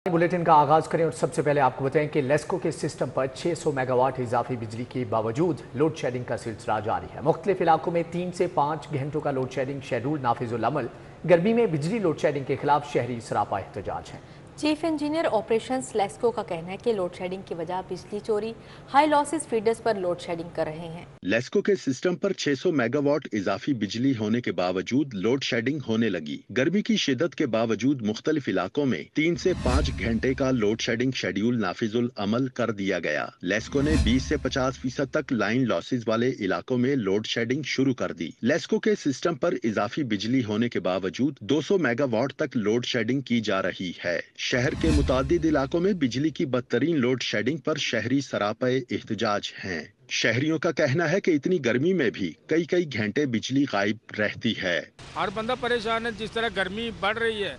Bulletin का आगाज करें और सबसे पहले आपको बताएं कि लेस्को के सिस्टम पर 600 मेगावाट इजाफी बिजली के बावजूद लोड शेडिंग का सिलसिला जारी है। मुख्तलिफ इलाकों में 3 से 5 घंटों का लोड शेडिंग शेड्यूल नाफिजुल अमल। गर्मी में बिजली लोड शेडिंग के खिलाफ शहरी सरापा एहतजाज है। चीफ इंजीनियर ऑपरेशंस लेस्को का कहना है कि लोड शेडिंग की वजह बिजली चोरी, हाई लॉसेस फीडर्स पर लोड शेडिंग कर रहे हैं। लेस्को के सिस्टम पर 600 मेगावाट इजाफी बिजली होने के बावजूद लोड शेडिंग होने लगी। गर्मी की शिद्दत के बावजूद मुख्तलिफ इलाकों में 3 से 5 घंटे का लोड शेडिंग शेड्यूल नाफिजुल अमल कर दिया गया। लेस्को ने 20 से 50% तक लाइन लॉसेस वाले इलाकों में लोड शेडिंग शुरू कर दी। लेस्को के सिस्टम पर इजाफी बिजली होने के बावजूद 200 मेगावाट तक लोड शेडिंग की जा रही है। शहर के मुतादिद इलाकों में बिजली की बदतरीन लोड शेडिंग पर शहरी सरापे एहतजाज हैं। शहरियों का कहना है कि इतनी गर्मी में भी कई घंटे बिजली गायब रहती है। हर बंदा परेशान है, जिस तरह गर्मी बढ़ रही है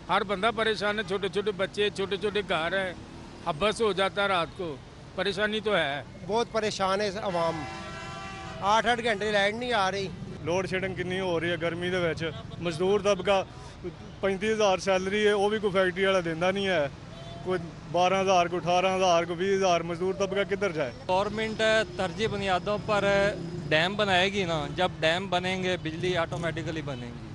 हर बंदा परेशान है। छोटे छोटे बच्चे, छोटे छोटे घर है, अब बस हो जाता है रात को। परेशानी तो है, बहुत परेशान है आवाम। 8-8 घंटे लाइट नहीं आ रही। लोड शेडिंग कितनी हो रही है गर्मी ਦੇ ਵਿੱਚ। मजदूर तबका 35,000 सैलरी है, वो भी कोई फैक्ट्री वाला देता नहीं है। कोई 12,000 को 18,000 को 20,000, मजदूर तबका किधर जाए। गवर्नमेंट तरजीह बुनियादों पर डैम बनाएगी ना, जब डैम बनेंगे बिजली ऑटोमेटिकली बनेगी।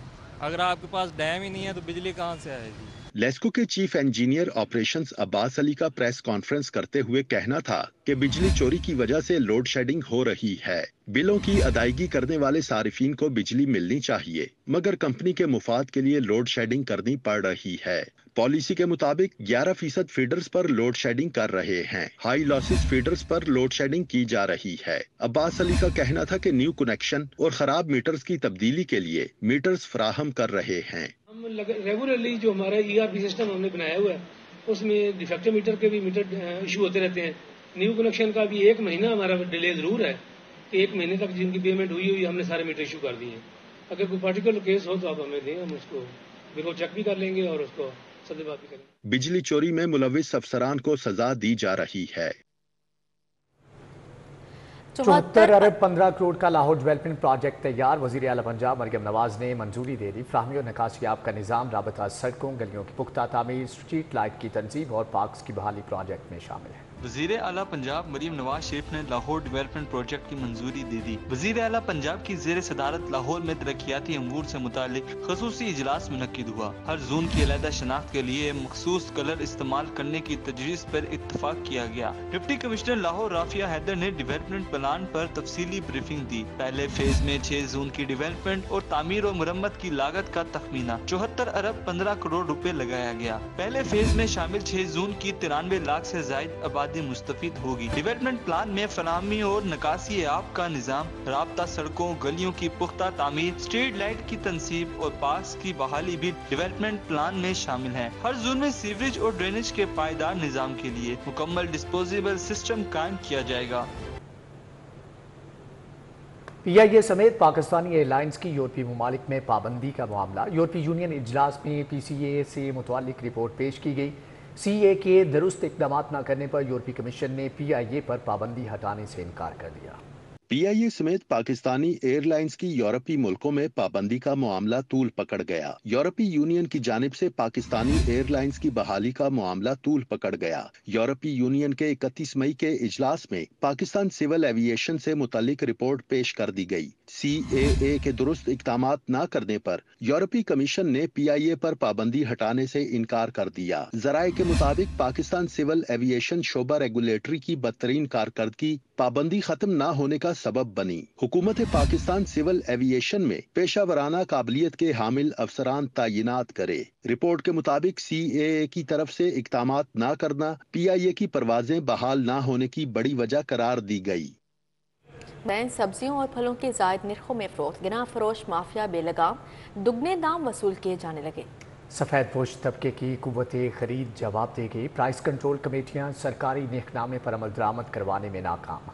अगर आपके पास डैम ही नहीं है तो बिजली कहाँ से आएगी। लेस्को के chief engineer operations Abbas Ali का प्रेस कॉन्फ्रेंस करते हुए कहना था कि बिजली चोरी की वजह से लोड शेडिंग हो रही है। बिलों की अदायगी करने वाले सारिफीन को बिजली मिलनी चाहिए, मगर कंपनी के मुफाद के लिए लोड शेडिंग करनी पड़ रही है। पॉलिसी के मुताबिक 11% फीडर्स पर लोड शेडिंग कर रहे हैं। हाई लॉसेस फीडर्स पर लोड शेडिंग की जा रही है। अब्बास अली का कहना था कि न्यू कनेक्शन और खराब मीटर्स की तब्दीली के लिए मीटर्स फराहम कर रहे हैं। हम रेगुलरली जो हमारा ERP सिस्टम हमने बनाया हुआ है उसमें डिफेक्टिव मीटर के भी मीटर इशू होते रहते हैं। न्यू कनेक्शन का भी 1 महीना हमारा डिले जरूर है कि 1 महीने तक जिनकी पेमेंट हुई हमने सारे मीटर इशू कर दिए। अगर कोई पर्टिकुलर केस हो तो आप हमें दें, हम उसको बिल्कुल चेक भी कर लेंगे और उसको सदबात भी करेंगे। बिजली चोरी में मुलविस अफसरान को सजा दी जा रही है। 74 अरब 15 करोड़ का लाहौर डेवलपमेंट प्रोजेक्ट तैयार। वजीर आला पंजाब मरियम नवाज ने मंजूरी दे दी। फ्राहमी और निकासियाब का निज़ाम, राबता सड़कों गलियों की पुख्ता तामीर, स्ट्रीट लाइट की तंजीम और पार्क्स की बहाली प्रोजेक्ट में शामिल है। वजीर आला पंजाब मरियम नवाज शरीफ ने लाहौर डेवलपमेंट प्रोजेक्ट की मंजूरी दे दी। वजीर आला पंजाब की ज़ेर सदारत लाहौर में तरक्याती अमूर से मुतालिक खसूसी इजलास मुनक्किद हुआ। हर जोन की अलहदा शनाख्त के लिए मखसूस कलर इस्तेमाल करने की तजवीज़ पर इत्तफाक किया गया। डिप्टी कमिश्नर लाहौर राफिया हैदर ने डेवलपमेंट प्लान पर तफसीली ब्रीफिंग दी। पहले फेज में 6 जोन की डेवलपमेंट और तामीर और मुरम्मत की लागत का तखमीना 74 अरब 15 करोड़ रुपए लगाया गया। पहले फेज में शामिल 6 जोन की 93 लाख से जायद आबादी मुस्तफीद होगी। डेवलपमेंट प्लान में फराहमी और निकासी आब का निजाम, राबता सड़कों गलियों की पुख्ता तामीर, स्ट्रीट लाइट की तंसीब और पार्क्स की बहाली भी डेवलपमेंट प्लान में शामिल है। हर जोन में सीवरेज और ड्रेनेज के पायदार निजाम के लिए मुकम्मल डिस्पोजेबल सिस्टम कायम किया जाएगा। PIA समेत पाकिस्तानी एयरलाइंस की यूरोपीय ममालिक में पाबंदी का मामला। यूरोपीय यूनियन इजलास में PCA से मुतालिक रिपोर्ट पेश की गई। CA के दुरुस्त इकदाम न करने पर यूरोपीय कमीशन ने PIA पर पाबंदी हटाने से इनकार कर दिया। PIA समेत पाकिस्तानी एयरलाइंस की यूरोपीय मुल्कों में पाबंदी का मामला तूल पकड़ गया। यूरोपीय यूनियन की जानिब से पाकिस्तानी एयरलाइंस की बहाली का मामला तूल पकड़ गया। यूरोपीय यूनियन के 31 मई के इजलास में पाकिस्तान सिविल एविएशन से मुतालिक रिपोर्ट पेश कर दी गई। CAA के दुरुस्त इकदाम न करने पर यूरोपीय कमीशन ने PIA पर पाबंदी हटाने से इनकार कर दिया। जराये के मुताबिक पाकिस्तान सिविल एविएशन शोबा रेगुलेटरी की बदतरीन कारकर्दगी पाबंदी खत्म न होने का सबब बनी। हुकूमत पाकिस्तान सिविल एविएशन में पेशा वराना काबिलियत के हामिल अफसरान तैनात करे। रिपोर्ट के मुताबिक CAA की तरफ से इकदामात न करना PIA की परवाजें बहाल न होने की बड़ी वजह करार दी गई। सब्जियों और फलों के जायद निर्खों में फरोख्त, गिना फरोश माफिया बेलगाम दुगने दाम वसूल किए जाने लगे। सफ़ेद पोश तबके की कुव्वत खरीद जवाब देगी। प्राइस कंट्रोल कमेटियाँ सरकारी नेकनामे पर अमल दरामद करवाने में नाकाम।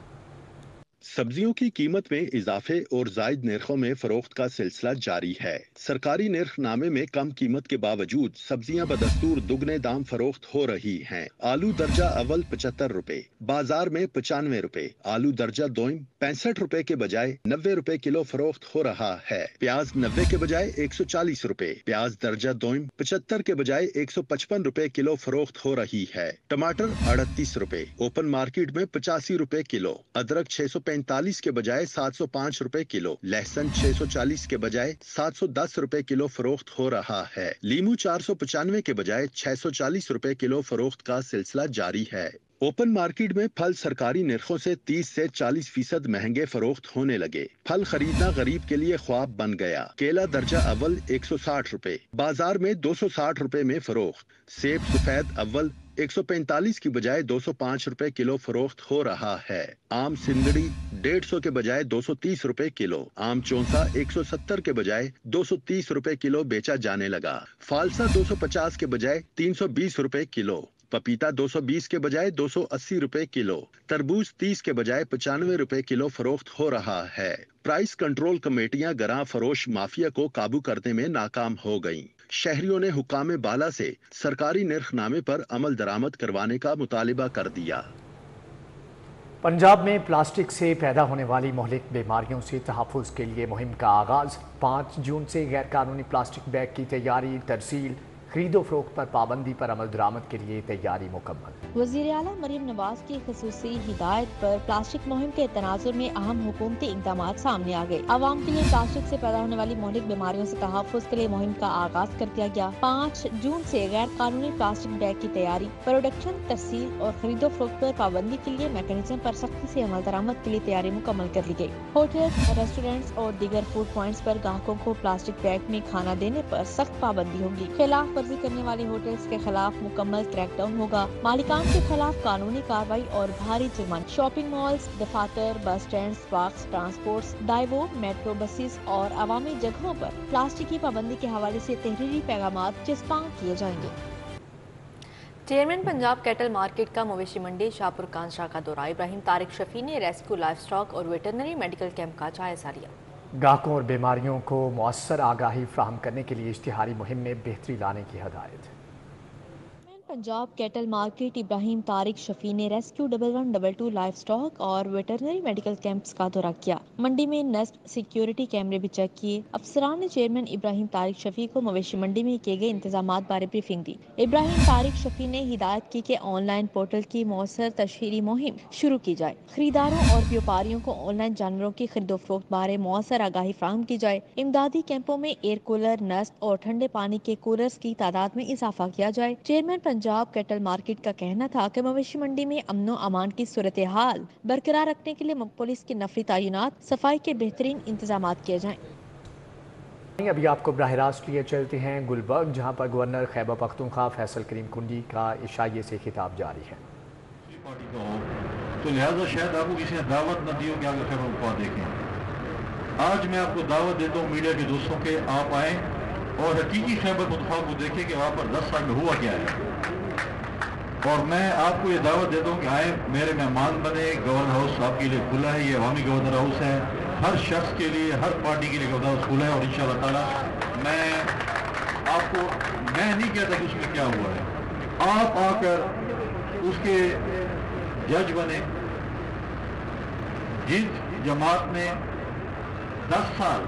सब्जियों की कीमत में इजाफे और जायद नरखों में फरोख्त का सिलसिला जारी है। सरकारी नरखनामे में कम कीमत के बावजूद सब्जियां बदस्तूर दुगने दाम फरोख्त हो रही हैं। आलू दर्जा अव्वल 75 रुपए, बाजार में 95 रुपए। आलू दर्जा दोइम 65 रुपए के बजाय 90 रुपए किलो फरोख्त हो रहा है। प्याज 90 के बजाय 140 रुपए। प्याज दर्जा दोइम 75 के बजाय 155 रुपए किलो फरोख्त हो रही है। टमाटर 38 रुपए, ओपन मार्केट में 85 रुपए किलो। अदरक 645 के बजाय 705 रुपए किलो। लहसुन 640 के बजाय 710 रुपए किलो फरोख्त हो रहा है। लीमू 495 के बजाय 640 रुपए किलो फरोख्त का सिलसिला जारी है। ओपन मार्केट में फल सरकारी नरखों से 30 से 40% महंगे फरोख्त होने लगे। फल खरीदना गरीब के लिए ख्वाब बन गया। केला दर्जा अव्वल 160 रुपए, बाजार में 260 रुपए में फरोख्त। सेब सफेद अव्वल 145 की बजाय 205 रुपए किलो फरोख्त हो रहा है। आम सिंदड़ी 150 के बजाय 230 रुपए किलो। आम चौंसा 170 के बजाय 230 रुपए किलो बेचा जाने लगा। फालसा 250 के बजाय 320 रुपए किलो। पपीता 220 के बजाय 280 रुपए किलो। तरबूज 30 के बजाय 95 रुपए किलो फरोख्त हो रहा है। प्राइस कंट्रोल कमेटियां गरां फरोश माफिया को काबू करने में नाकाम हो गईं। शहरियों ने हुकाम बाला से सरकारी नरखनामे पर अमल दरामद करवाने का मुतालिबा कर दिया। पंजाब में प्लास्टिक से पैदा होने वाली मुहलिक बीमारियों से तहफ़्फ़ुज़ के लिए मुहिम का आगाज़। 5 जून से गैर कानूनी प्लास्टिक बैग की तैयारी, तरसील, खरीदो फरोख्त पर पाबंदी पर अमल दरामद के लिए तैयारी मुकम्मल। वज़ीर आला मरीम नवाज की ख़ुसूसी हिदायत पर प्लास्टिक मुहिम के तनाजुर में अहम हुकूमती इक़दामात सामने आ गए। आवाम के लिए प्लास्टिक से पैदा होने वाली मुहलिक बीमारियों से तहफ़्फ़ुज़ के लिए मुहिम का आगाज कर दिया गया। 5 जून से गैर कानूनी प्लास्टिक बैग की तैयारी, प्रोडक्शन, तरसील और खरीदो फरोख्त पर पाबंदी के लिए मैकेनिज्म पर सख्ती से अमल दरामद के लिए तैयारी मुकम्मल कर ली गई। होटल, रेस्टोरेंट्स और दीगर फूड पॉइंट्स पर ग्राहकों को प्लास्टिक बैग में खाना देने पर सख्त पाबंदी होगी। खिलाफ वर्जी करने वाले होटल्स के खिलाफ मुकम्मल क्रैकडाउन होगा। मालिकान के खिलाफ कानूनी कार्रवाई और भारी जुर्माना। शॉपिंग मॉल्स, दफातर, bus stand, parks, transport, Daewoo, metro buses और अवामी जगहों पर प्लास्टिक की पाबंदी के हवाले से तहरीरी पैगामात चिस्पान किए जाएंगे। चेयरमैन पंजाब कैटल मार्केट का मवेशी मंडी शाहपुर कांसरा का दौरा। इब्राहिम तारिक शफी ने रेस्क्यू लाइफ स्टॉक और वेटरनरी मेडिकल कैंप का जायजा लिया। ग्राहकों और बीमारियों को मौसर आगाही फ्राहम करने के लिए इश्तिहारी मुहिम में बेहतरी लाने की हदायत। पंजाब कैटल मार्केट इब्राहिम तारिक शफी ने रेस्क्यू 1112 लाइफ स्टॉक और वेटरनरी मेडिकल कैंप्स का दौरा किया। मंडी में नेस्ट सिक्योरिटी कैमरे भी चेक किए। अफसरान ने चेयरमैन इब्राहिम तारिक शफी को मवेशी मंडी में किए गए इंतजामात बारे ब्रीफिंग दी। इब्राहिम तारिक शफी ने हिदायत की कि ऑनलाइन पोर्टल की मौसर तशहीरी मुहिम शुरू की जाए। खरीदारों और व्यापारियों को ऑनलाइन जानवरों की खरीदो फरोख्त बारे मौसर आगाही फ्राहम की जाए। इमदादी कैंपों में एयर कूलर, नस्ट और ठंडे पानी के कूलर्स की तादाद में इजाफा किया जाए। चेयरमैन पंजाब कैटल मार्केट का कहना था कि मवेशी मंडी में अमनो अमान की सूरत हाल बरकरार रखने के लिए पुलिस की नफरी तैनात, सफाई के बेहतरीन इंतजाम किए जाएं। अभी आपको बराह रास्त लिए चलते हैं गुलबर्ग, जहां पर गवर्नर खैबर पख्तूनख्वा फैसल करीम कुंडी का इशाइये से खिताब जारी है। तो लिहाजा शायद आपको किसी ने दावत न दी हो कि आप खैबर पख्तूनख्वा देखें। आज मैं आपको दावत देता हूँ मीडिया के दोस्तों के, आप आए और हकीकी खैबर पख्तूनख्वा को देखें कि वहाँ पर 10 साल में हुआ क्या है। और मैं आपको ये दावत देता हूँ कि आए, मेरे मेहमान बने। गवर्नर हाउस आपके लिए खुला है, ये अवामी गवर्नर हाउस है। हर शख्स के लिए, हर पार्टी के लिए गवर्नर हाउस खुला है। और इंशाअल्लाह ताला मैं नहीं कहता कि उसमें क्या हुआ है, आप आकर उसके जज बने। जिस जमात ने 10 साल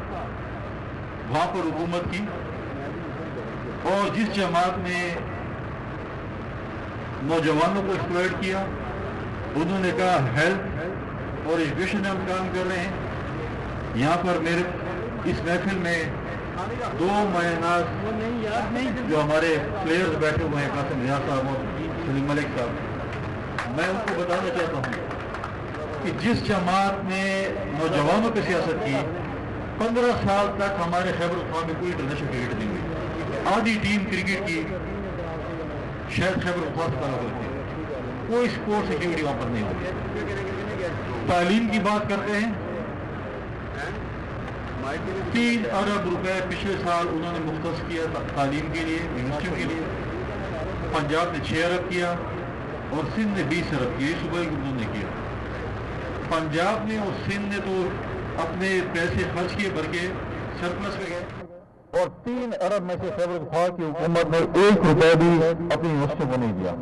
वहाँ पर हुकूमत की और जिस जमात ने नौजवानों को एक्सप्लॉइट किया, उन्होंने कहा हेल्थ और एजुकेशन में हम काम कर रहे हैं। यहाँ पर मेरे इस महफिल में 2 महीना जो हमारे प्लेयर्स बैठे हुए हैं, कासिम रियाज साहब और सलीम मलिक साहब, मैं उनको बताना चाहता हूँ कि जिस जमात ने नौजवानों पर सियासत की, 15 साल तक हमारे खैबर पख्तूनख्वा में कोई इंटरनेशनल क्रिकेट नहीं हुई। आधी टीम क्रिकेट की शायद खैबर पख्तूनख्वा से ताल्लुक़ रखती है, कोई स्पोर्ट्स एक्टिविटी वहाँ पर नहीं होती। तालीम की बात करते हैं, 3 अरब रुपए पिछले साल उन्होंने मुख्तस किया तालीम के लिए, यूनिवर्सिटियों के लिए। पंजाब ने 6 अरब किया और सिंध ने 20 अरब किया, सुबह उन्होंने किया। पंजाब ने और सिंध ने तो अपने पैसे खर्च किए भर के सरप्लस में गए, और 3 अरब में से खैबर पख्तूनख्वा की हुकूमत ने 1 रुपया भी अपनी यूनिवर्सिटी को नहीं दिया।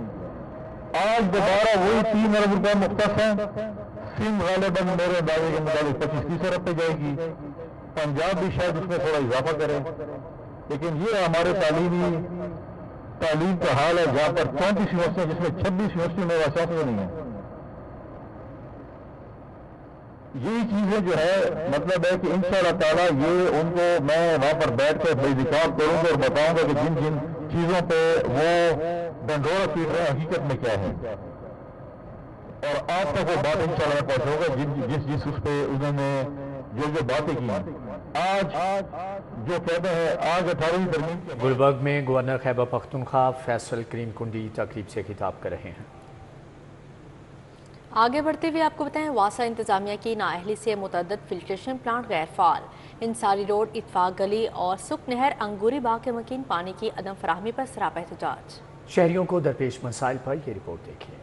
आज दोबारा वही 3 अरब रुपया मुख्तस है। सिंध गालिबन मेरे दावे के मुताबिक 25-30 अरब पे जाएगी, पंजाब भी शायद उसमें थोड़ा इजाफा करे, लेकिन ये हमारे तालीम का हाल है जहाँ पर 34 यूनिवर्सिटियाँ जिसमें 26 यूनिवर्सिटी में वासियात नहीं है। यही चीजें जो है मतलब है कि इंशाअल्लाह ताला ये उनको मैं वहां पर बैठ कर बेजिकाब करूंगा और बताऊंगा कि जिन जिन चीजों पे वो डंडोरा पीट रहे हैं हकीकत में क्या है, और आप तक वो बात इंशाअल्लाह पहुंचाऊंगा जिस उस पे उन्होंने जो बातें की। आज जो कहते हैं आज 18वीं तरमीम गुलबर्ग में गवर्नर खैबर पख्तूनख्वा फैसल करीम कुंडी तकरीब से खिताब कर रहे हैं। आगे बढ़ते हुए आपको बताएं, वासा इंतजामिया की नाअहली से मुतअद्दिद फिल्ट्रेशन प्लांट गैर फाल। इंसारी रोड, इत्फाक गली और सुख नहर अंगूरी बाग के मकीन पानी की अदम फराहमी पर सरापा एहतजाज। शहरियों को दरपेश मसाइल पर ये रिपोर्ट देखिए।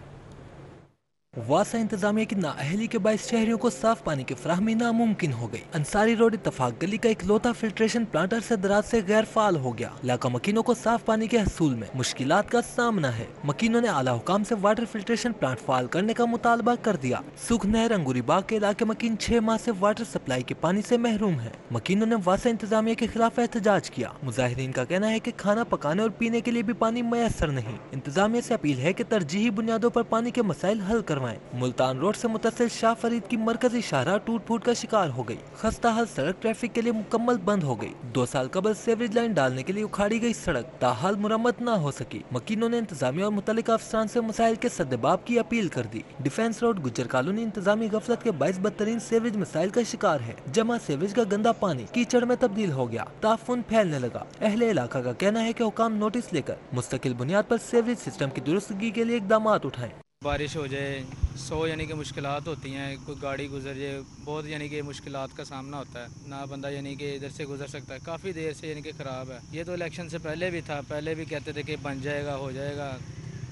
वासा इंतजामिया की नाअहली के बायस शहरियों को साफ पानी की फराहमी नामुमकिन हो गई। अंसारी रोड इत्तफाक गली का इकलौता फिल्ट्रेशन प्लांट अरसे दराज से गैर फाल हो गया। इलाका मकीनों को साफ पानी के हसूल में मुश्किलात का सामना है। मकीनों ने आला हुकाम से वाटर फिल्ट्रेशन प्लांट फाल करने का मुतालबा कर दिया। सुख नहर अंगूरी बाग के इलाके मकीन 6 माह से वाटर सप्लाई के पानी से महरूम है। मकीनों ने वासा इंतजामिया के खिलाफ एहतजाज किया। मुजाहिरीन का कहना है कि खाना पकाने और पीने के लिए भी पानी मैसर नहीं। इंतजामिया से अपील है कि तरजीही बुनियादों पर पानी के मसाइल हल करवाएं। मुल्तान रोड से मुतसिल शाह फरीद की मरकजी शाहराह टूट फूट का शिकार हो गई। खस्ता हाल सड़क ट्रैफिक के लिए मुकम्मल बंद हो गई। 2 साल कबल सीवरेज लाइन डालने के लिए उखाड़ी गई सड़क ताहाल मुरम्मत न हो सकी। मकीनों ने इंतजामिया और मुतल्लिका अफसरान से मसाइल के सद्देबाब की अपील कर दी। डिफेंस रोड गुज्जर कॉलोनी इंतजामी गफलत के बाइस बदतरीन सीवरेज मसाइल का शिकार है। जमा सीवरेज का गंदा पानी कीचड़ में तब्दील हो गया, ताफुन फैलने लगा। अहले इलाका का कहना है कि हुकाम नोटिस लेकर मुस्तकिल बुनियाद पर सीवरेज सिस्टम की दुरुस्तगी के लिए इकदाम उठाएं। बारिश हो जाए 100 यानी कि मुश्किलात होती हैं, कोई गाड़ी गुजर जाए बहुत यानी कि मुश्किलात का सामना होता है, ना बंदा यानी कि इधर से गुजर सकता है। काफ़ी देर से यानी कि ख़राब है। ये तो इलेक्शन से पहले भी था, पहले भी कहते थे कि बन जाएगा हो जाएगा।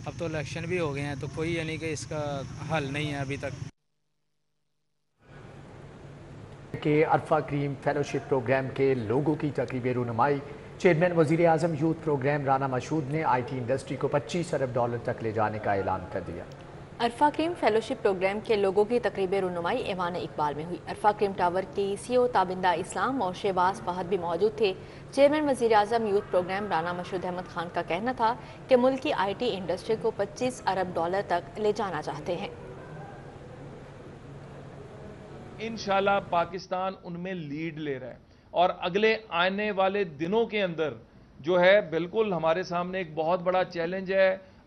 अब तो इलेक्शन भी हो गए हैं तो कोई यानी कि इसका हल नहीं है अभी तक। के अरफा करीम फेलोशिप प्रोग्राम के लोगों की तकरीब रुनमाई। चेयरमैन वज़ीर आज़म यूथ प्रोग्राम राना मशहूद ने IT इंडस्ट्री को $25 अरब तक ले जाने का ऐलान कर दिया। अरफा करीम फेलोशिप प्रोग्राम के लोगों की तकरीब रुनुमाई ऐवान इकबाल में हुई। अरफा करीम टावर की CEO ताबिंदा इस्लाम और शहबाज फहद भी मौजूद थे। चेयरमैन वज़ीर आज़म यूथ प्रोग्राम राना मशहूद अहमद खान का कहना था कि मुल्क की IT इंडस्ट्री को $25 अरब तक ले जाना चाहते हैं। इंशाल्लाह पाकिस्तान उनमें लीड ले रहा है और अगले आने वाले दिनों के अंदर जो है बिल्कुल हमारे सामने एक बहुत बड़ा चैलेंज है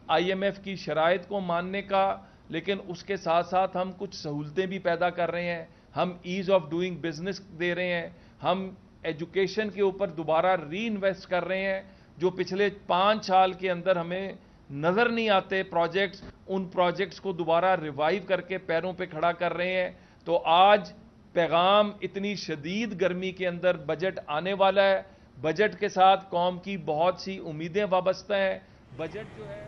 IMF की शराइत को मानने का, लेकिन उसके साथ साथ हम कुछ सहूलतें भी पैदा कर रहे हैं। हम ईज़ ऑफ डूइंग बिजनेस दे रहे हैं, हम एजुकेशन के ऊपर दोबारा री इन्वेस्ट कर रहे हैं। जो पिछले 5 साल के अंदर हमें नज़र नहीं आते प्रोजेक्ट्स, उन प्रोजेक्ट्स को दोबारा रिवाइव करके पैरों पे खड़ा कर रहे हैं। तो आज पैगाम, इतनी शदीद गर्मी के अंदर बजट आने वाला है। बजट के साथ कौम की बहुत सी उम्मीदें वाबस्ता हैं। बजट जो है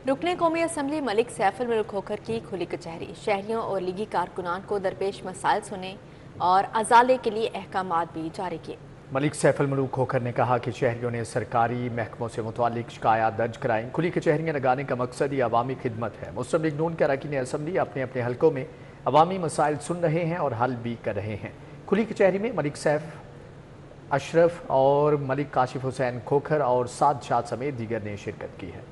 रुकने कौमी असम्बली मलिक सैफुल मुल्क खोखर की खुली कचहरी। शहरियों और लीगी कारकुनान को दरपेश मसाइल सुने और अजाले के लिए अहकामात भी जारी किए। मलिक सैफुल मुल्क खोखर ने कहा कि शहरियों ने सरकारी महकमों से मुतालिक शिकायत दर्ज कराई। खुली कचहरियाँ लगाने का मकसद ही अवामी खिदमत है। मुस्लिम लीग नून के अरकान असम्बली अपने अपने हलकों में अवामी मसाइल सुन रहे हैं और हल भी कर रहे हैं। खुली कचहरी में मलिक सैफ अशरफ और मलिक काशिफ हुसैन खोखर और साद शाह समेत दीगर ने शिरकत की है।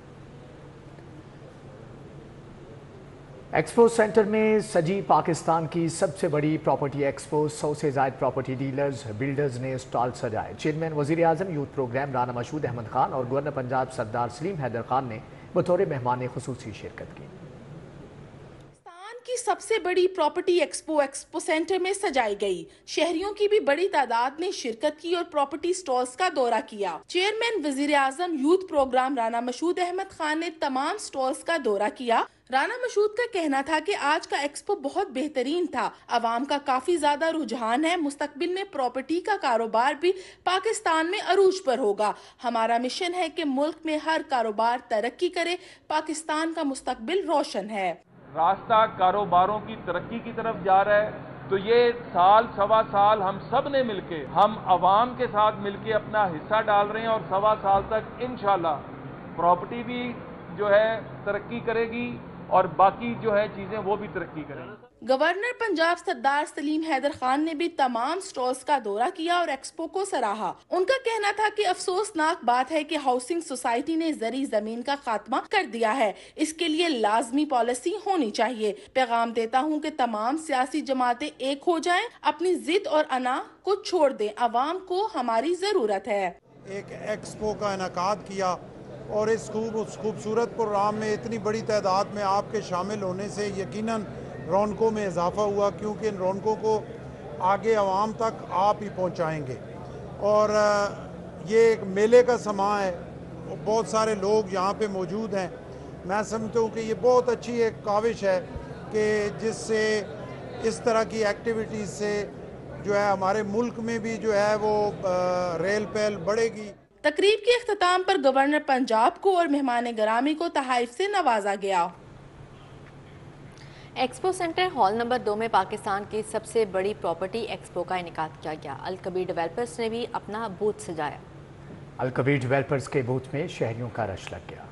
एक्सपो सेंटर में सजी पाकिस्तान की सबसे बड़ी प्रॉपर्टी एक्सपो। 100 से ज़ायद प्रॉपर्टी डीलर्स बिल्डर्स ने स्टॉल सजाए। चेयरमैन वज़ीर आज़म यूथ प्रोग्राम राना मशहूद अहमद खान और गवर्नर पंजाब सरदार सलीम हैदर खान ने बतौर मेहमान खुसूसी शिरकत की। की सबसे बड़ी प्रॉपर्टी एक्सपो सेंटर में सजाई गई। शहरियों की भी बड़ी तादाद ने शिरकत की और प्रॉपर्टी स्टॉल्स का दौरा किया। चेयरमैन वज़ीर आज़म यूथ प्रोग्राम राना मशहूद अहमद खान ने तमाम स्टॉल्स का दौरा किया। राना मशहूद का कहना था कि आज का एक्सपो बहुत बेहतरीन था। अवाम का काफी ज्यादा रुझान है। मुस्तकबिल में प्रॉपर्टी का कारोबार भी पाकिस्तान में अरूज पर होगा। हमारा मिशन है कि मुल्क में हर कारोबार तरक्की करे। पाकिस्तान का मुस्तकबिल रोशन है। راستہ کاروباروں کی ترقی کی طرف جا رہا ہے. تو یہ سال سوا سال ہم سب نے مل کے, ہم عوام کے ساتھ مل کے اپنا حصہ ڈال رہے ہیں, اور سوا سال تک انشاءاللہ پراپرٹی بھی جو ہے ترقی کرے گی اور باقی جو ہے چیزیں وہ بھی ترقی کریں گی. گورنر پنجاب سردار سلیم حیدر خان نے بھی تمام سٹالز کا دورہ کیا اور ایکسپو کو سراہا. ان کا کہنا تھا کہ افسوسناک بات ہے کہ ہاؤسنگ سوسائٹی نے زرعی زمین کا خاتمہ کر دیا ہے. اس کے لیے لازمی پالیسی ہونی چاہیے. پیغام دیتا ہوں کہ تمام سیاسی جماعتیں ایک ہو جائیں, اپنی ضد اور انا کو چھوڑ دیں. عوام کو ہماری ضرورت ہے. ایک ایکسپو کا انعقاد کیا اور اس خوبصورت پروگرام میں اتنی بڑی تعداد میں آپ کے شامل ہونے سے یقیناً رونقوں میں اضافہ ہوا, کیونکہ ان رونقوں کو آگے عوام تک آپ ہی پہنچائیں گے. اور یہ ایک میلے کا سماں ہے, بہت سارے لوگ یہاں پہ موجود ہیں. میں سمجھتا ہوں کہ یہ بہت اچھی ایک کاوش ہے کہ جس سے اس طرح کی ایکٹیویٹیز سے جو ہے ہمارے ملک میں بھی جو ہے وہ ریل پیل بڑھے گی. تقریب کے اختتام پر گورنر پنجاب کو اور مہمان گرامی کو تحائف سے نوازا گیا. ایکسپو سینٹر ہال نمبر 2 میں پاکستان کی سب سے بڑی پراپرٹی ایکسپو کا انعقاد کیا گیا. الکبیر ڈیولپرز نے بھی اپنا بوتھ سجایا. الکبیر ڈیولپرز کے بوتھ میں شہریوں کا رش لگ گیا.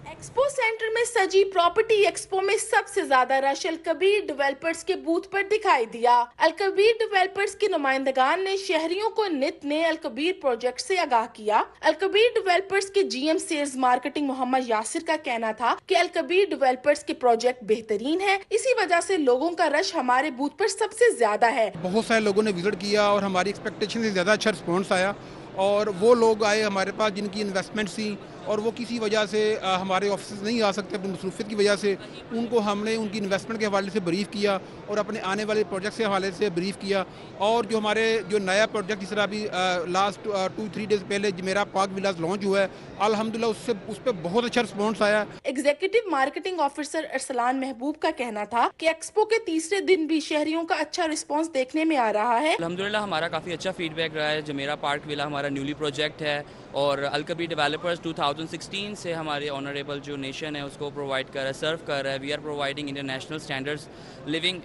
ایکسپو سینٹر میں سجی پراپرٹی ایکسپو میں سب سے زیادہ رش الکبیر ڈیولپرز کے بوتھ پر دکھائی دیا. الکبیر ڈیولپرز کے نمائندگان نے شہریوں کو نت نئے الکبیر پروجیکٹ سے آگاہ کیا. الکبیر ڈیولپرز کے جی ایم سیلز مارکیٹنگ محمد یاسر کا کہنا تھا کہ الکبیر ڈیولپرز کے پروجیکٹ بہترین ہے, اسی وجہ سے لوگوں کا رش ہمارے بوتھ پر سب سے زیادہ ہے. بہت سارے لوگوں نے وزٹ کیا اور ہماری ایکسپیکٹیشن سے زیادہ اچھا رسپانس آیا, اور وہ لوگ آئے ہمارے پاس جن کی انویسٹمنٹس تھیں اور وہ کسی وجہ سے ہمارے آفسز نہیں آ سکتے اپنی مصروفیت کی وجہ سے. ان کو ہم نے ان کی انویسٹمنٹ کے حوالے سے بریف کیا اور اپنے آنے والے پروجیکٹ کے حوالے سے بریف کیا. اور جو ہمارے جو نیا پروجیکٹ جس طرح ابھی لاسٹ 2-3 ڈیز پہلے میرا پاک ولاز لانچ ہوا ہے, الحمدللہ اس پہ بہت اچھا رسپانس آیا. ایگزیکٹو مارکیٹنگ آفیسر ارسلان محبوب کا کہنا تھا کہ ایکسپو کے تیسرے دن بھی شہریوں کا اچھا رسپانس دیکھنے میں آ رہا ہے. الحمدللہ ہمارا کافی اچھا فیڈ بیک رہا ہے. جمیرہ پارک ولا ہمارا نیولی پروجیکٹ ہے, اور الکبیر ڈیولپرز 2016 سے ہمارے آنریبل جو نیشن ہے اس کو پرووائڈ کر رہا ہے, سرو کر رہا ہے. We are providing international standards living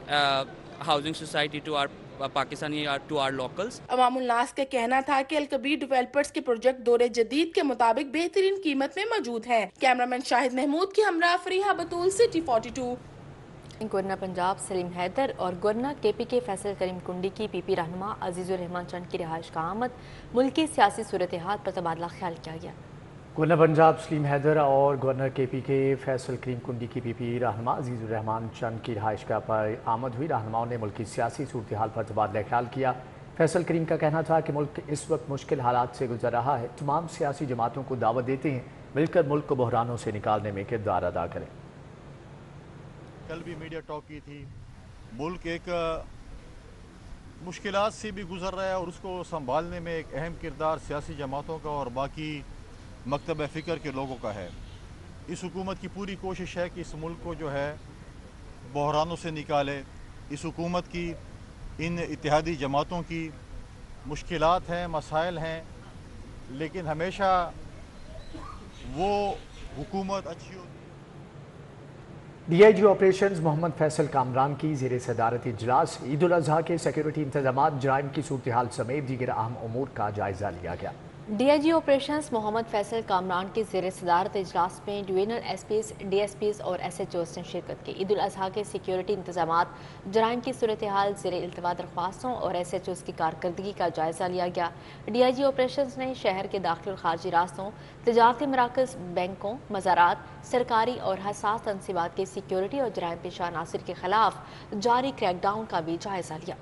housing society to our Pakistani to our locals. عوام الناس کا کہنا تھا کہ الکبیر ڈیولپرز کے پروجیکٹ دور جدید کے مطابق بہترین قیمت میں موجود ہیں. کیمرامین شاہد محمود کے ہمراہ فریحہ بطول, سٹی 42. گورنر پنجاب سلیم حیدر اور گورنر کے پی کے فیصل کریم کنڈی کی پی پی رہنما عزیز الرحمان چند کی رہائش کا آمد. ملکی سیاسی صورتحال پر تبادلہ خیال کیا گیا. گورنر پنجاب سلیم حیدر اور گورنر کے پی کے فیصل کریم کنڈی کی پی پی رہنما عزیز الرحمان چند کی رہائش گاہ پر آمد ہوئی. رہنماؤں نے ملکی سیاسی صورتحال پر تبادلہ خیال کیا. فیصل کریم کا کہنا تھا کہ ملک اس وقت مشکل حالات سے گزر رہا ہے. تمام سیاسی جماعتوں کو دعوت دیتے ہیں مل کر ملک کو بحرانوں سے نکالنے میں کردار ادا کریں. کل بھی میڈیا ٹاک کی تھی, ملک ایک مشکلات سے بھی گزر رہا ہے اور اس کو سنبھالنے میں ایک اہم کردار سیاسی جماعتوں کا اور باقی مکتب فکر کے لوگوں کا ہے. اس حکومت کی پوری کوشش ہے کہ اس ملک کو جو ہے بحرانوں سے نکالے. اس حکومت کی ان اتحادی جماعتوں کی مشکلات ہیں, مسائل ہیں, لیکن ہمیشہ وہ حکومت اچھی ہوتی. D I G operations Muhammad Faisal Kamran کی زیر صدارت اجلاس عید الاضحیٰ کے سیکیورٹی انتظامات, جرائم کی صورتحال سمیت دیگر اہم امور کا جائزہ لیا گیا. D I G operations Muhammad Faisal Kamran کی زیر صدارت اجلاس میں divisional S Ps, D S Ps اور ایس ایچ اوز نے شرکت کی. عید الاضحیٰ کے سیکیورٹی انتظامات, جرائم کی صورتحال, زیر التوا درخواستوں اور ایس ایچ اوز کی کارکردگی کا جائزہ لیا گیا. ڈی آئی جی آپریشنز نے شہر کے داخلی اور خارجی راستوں, تجارتی مراکز, بینکوں, مزارات, سرکاری اور حساس تنصیبات کی سیکیورٹی اور جرائم پیشہ عناصر کے خلاف جاری کریک ڈاؤن کا بھی جائزہ لیا.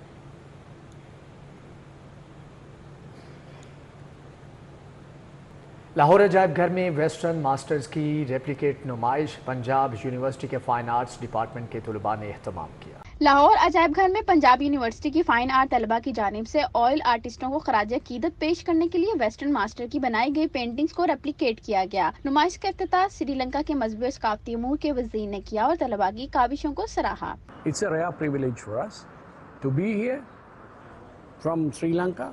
لاہور عجائب گھر میں ویسٹرن ماسٹرز کی ریپلیکیٹ نمائش پنجاب یونیورسٹی کے فائن آرٹس ڈپارٹمنٹ کے طلباء نے اہتمام کیا. لاہور عجائب گھر میں پنجاب یونیورسٹی کی فائن آرٹ طلباء کی جانب سے آئل آرٹسٹوں کو خراج عقیدت پیش کرنے کے لیے ویسٹرن ماسٹر کی بنائی گئی پینٹنگز کو ریپلیکیٹ کیا گیا. نمائش کا افتتاح سری لنکا کے مذہبی اور ثقافتی امور کے وزیر نے کیا اور طلباء کی کاوشوں کو سراہا. It's a rare privilege for us to be here from Sri Lanka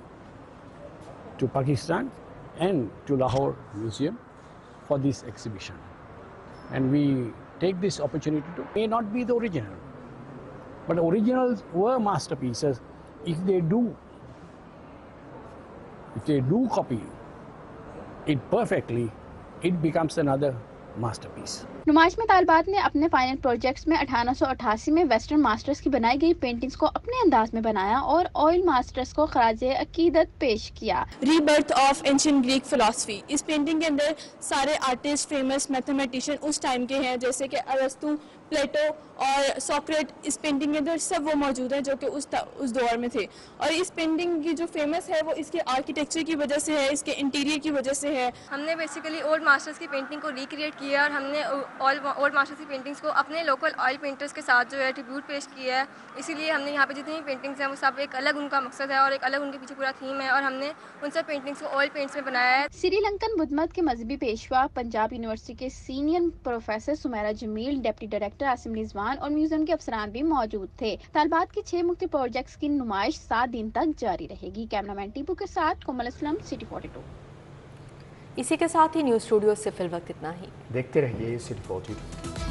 to Pakistan and to Lahore Museum for this exhibition. And we take this opportunity to, may not be the original, but originals were masterpieces. If they do copy it perfectly, it becomes another masterpiece. नुमाइश में तालिबात ने अपने final projects में 1888 में western masters की बनाई गई paintings को अपने अंदाज में बनाया और ऑयल मास्टर्स को खराजे अकीदत पेश किया। Rebirth of ancient Greek philosophy, इस पेंटिंग के अंदर सारे आर्टिस्ट, फेमस मैथमेटिशियन उस टाइम के हैं, जैसे कि अरस्तु, प्लेटो और सोक्रेट, इस पेंटिंग के अंदर सब वो मौजूद हैं जो कि उस दौर में थे। और इस पेंटिंग की जो फेमस है वो इसके आर्किटेक्चर की वजह से है, इसके इंटीरियर की वजह से है। हमने बेसिकली ओल्ड मास्टर्स की पेंटिंग को रिक्रिएट किया और हमने ओल्ड मास्टर्स की पेंटिंग्स को अपने लोकल ऑयल पेंटर्स के साथ जो है ट्रिब्यूट पेश किया है। इसीलिए हमने यहाँ पे जितनी भी पेंटिंग्स हैं वो सब एक अलग उनका मकसद है और एक अलग उनके पीछे पूरा थीम है और हमने उन सब पेंटिंग्स को ऑयल पेंट्स में बनाया है। श्रीलंकन बुद्ध मत के मजहबी पेशवा, पंजाब यूनिवर्सिटी के senior professor Sumaira Jameel, deputy director Asim Rizwan और म्यूजियम के अफसरान भी मौजूद थे। तालिबात की 6 मुख्तलिफ प्रोजेक्ट्स की नुमाइश 7 दिन तक जारी रहेगी। कैमरामैन टीपू के साथ कोमल असलम, सिटी 42। इसी के साथ ही न्यूज़ स्टूडियो से फिल वक्त इतना ही। देखते रहिए सिटी 42।